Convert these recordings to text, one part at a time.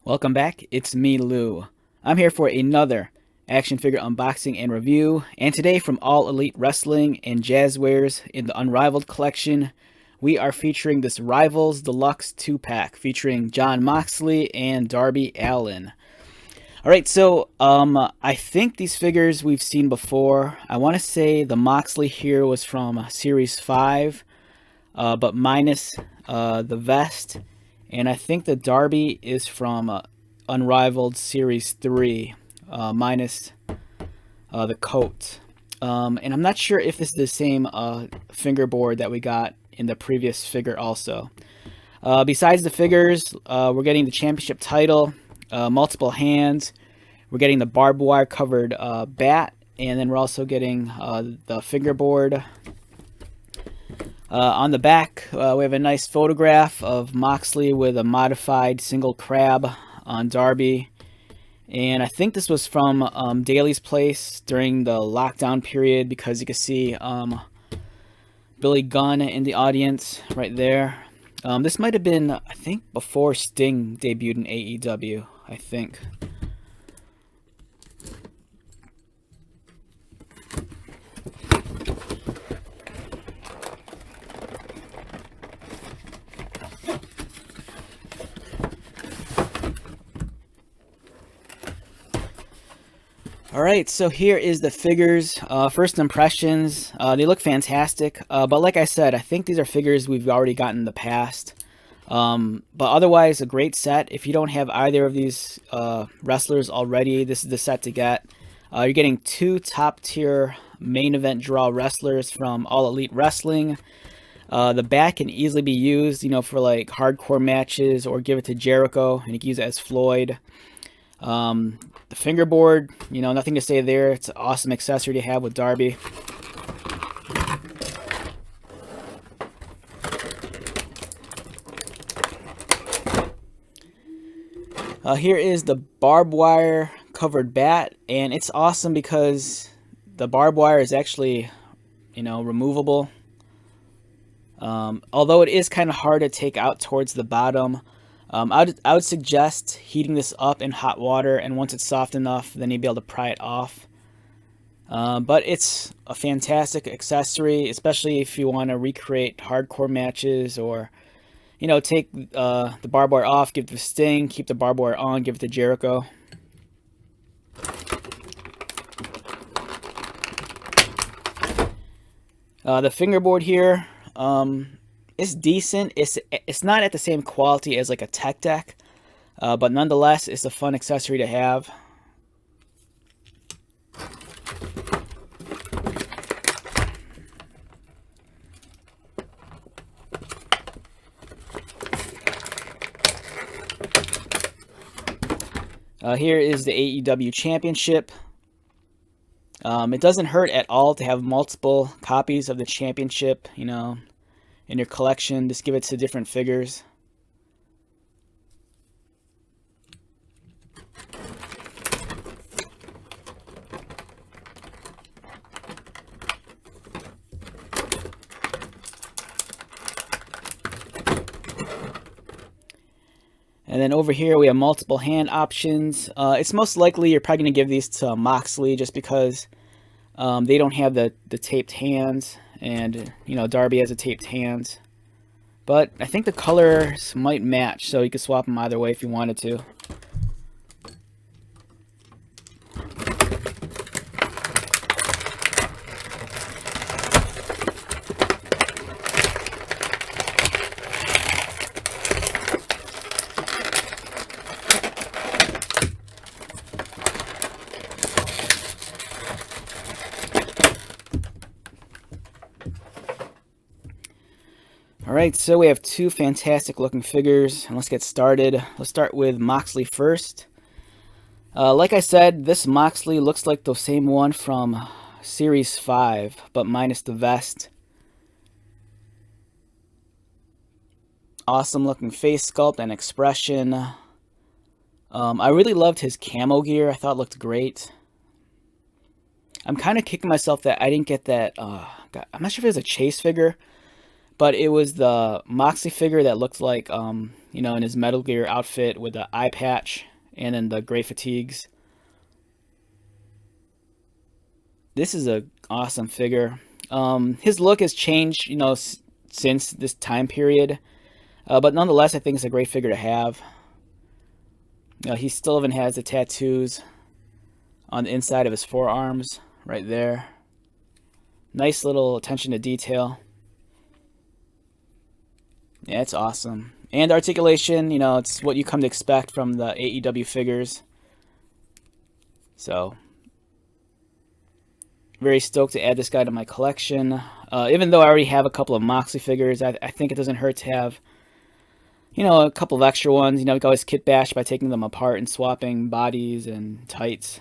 Welcome back, it's me, Lou. I'm here for another action figure unboxing and review, and today from All Elite Wrestling and Jazwares in the Unrivaled collection, we are featuring this Rivals Deluxe 2-pack featuring Jon Moxley and Darby Allin. Alright, so I think these figures we've seen before. I want to say the Moxley here was from Series 5, but minus the vest. And I think the Darby is from Unrivaled Series 3, minus the coat. And I'm not sure if this is the same fingerboard that we got in the previous figure also. Besides the figures, we're getting the championship title, multiple hands. We're getting the barbed wire covered bat. And then we're also getting the fingerboard. On the back, we have a nice photograph of Moxley with a modified single crab on Darby. And I think this was from Daly's place during the lockdown period, because you can see Billy Gunn in the audience right there. This might have been, I think, before Sting debuted in AEW, I think. Alright, so here is the figures. First impressions, they look fantastic, but like I said, I think these are figures we've already gotten in the past. But otherwise, a great set. If you don't have either of these wrestlers already, this is the set to get. You're getting two top-tier main event draw wrestlers from All Elite Wrestling. The bat can easily be used, for like hardcore matches, or give it to Jericho, and you can use it as Floyd. The fingerboard, nothing to say there. It's an awesome accessory to have with Darby. Here is the barbed wire covered bat, and it's awesome because the barbed wire is actually, removable. Although it is kind of hard to take out towards the bottom. I would suggest heating this up in hot water, and once it's soft enough, then you'll be able to pry it off. But it's a fantastic accessory, especially if you want to recreate hardcore matches, or, take the barbed wire off, give it to Sting, keep the barbed wire on, give it to Jericho. The fingerboard here, it's decent. It's not at the same quality as like a tech deck, but nonetheless, it's a fun accessory to have. Here is the AEW Championship. It doesn't hurt at all to have multiple copies of the championship, in your collection. Just give it to different figures. And then over here we have multiple hand options. It's most likely you're probably going to give these to Moxley, just because they don't have the taped hands, and Darby has the taped hands. But I think the colors might match, so you could swap them either way if you wanted to. Alright, so we have two fantastic looking figures, and let's get started. Let's start with Moxley first. Like I said, this Moxley looks like the same one from Series 5, but minus the vest. Awesome looking face sculpt and expression. I really loved his camo gear. I thought it looked great. I'm kind of kicking myself that I didn't get that, I'm not sure if it was a chase figure, But it was the Moxley figure that looked like, you know, in his Metal Gear outfit with the eye patch and then the gray fatigues. This is a awesome figure. His look has changed, you know, since this time period. But nonetheless, I think it's a great figure to have. He still even has the tattoos on the inside of his forearms, right there. Nice little attention to detail. Yeah, it's awesome. And articulation, you know, it's what you come to expect from the AEW figures. So, very stoked to add this guy to my collection. Even though I already have a couple of Moxley figures, I think it doesn't hurt to have, you know, a couple of extra ones. You know, you can always kit bash by taking them apart and swapping bodies and tights.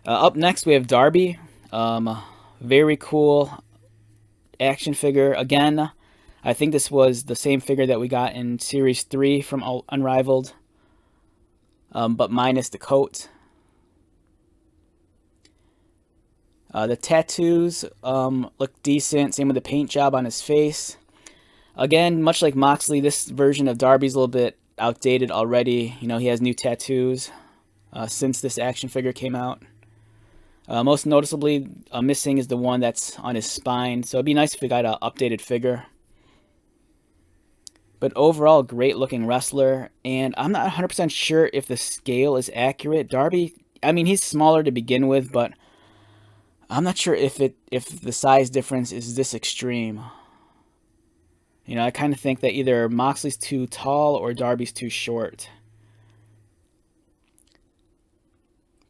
Up next, we have Darby. Very cool action figure. Again, I think this was the same figure that we got in Series 3 from Unrivaled, but minus the coat. The tattoos look decent. Same with the paint job on his face. Again, much like Moxley, this version of Darby's a little bit outdated already. You know, he has new tattoos since this action figure came out. Most noticeably, missing is the one that's on his spine. So it'd be nice if we got an updated figure. But overall, great looking wrestler. And I'm not 100% sure if the scale is accurate. Darby, I mean, he's smaller to begin with, but I'm not sure if the size difference is this extreme. You know, I kind of think that either Moxley's too tall or Darby's too short.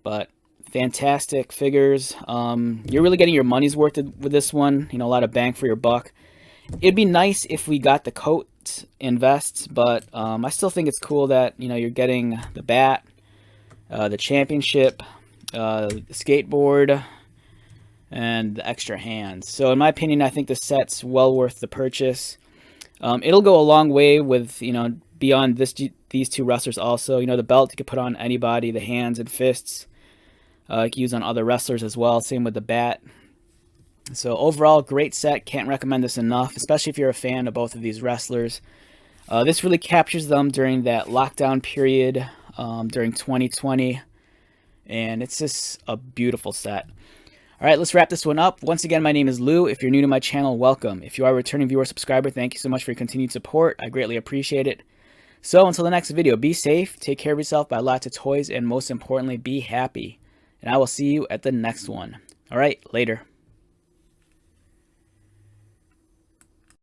But fantastic figures. You're really getting your money's worth with this one. You know, a lot of bang for your buck. It'd be nice if we got the coat and vests, but I still think it's cool that, you know, you're getting the bat, the championship, the skateboard, and the extra hands. So in my opinion, I think the set's well worth the purchase. It'll go a long way with, you know, beyond these two wrestlers also. You know, the belt you could put on anybody, the hands and fists. You can use on other wrestlers as well. Same with the bat. So overall, great set. Can't recommend this enough, especially if you're a fan of both of these wrestlers. This really captures them during that lockdown period during 2020. And it's just a beautiful set. All right, let's wrap this one up. Once again, my name is Lou. If you're new to my channel, welcome. If you are a returning viewer or subscriber, thank you so much for your continued support. I greatly appreciate it. So until the next video, be safe, take care of yourself, buy lots of toys, and most importantly, be happy. And I will see you at the next one. All right, later.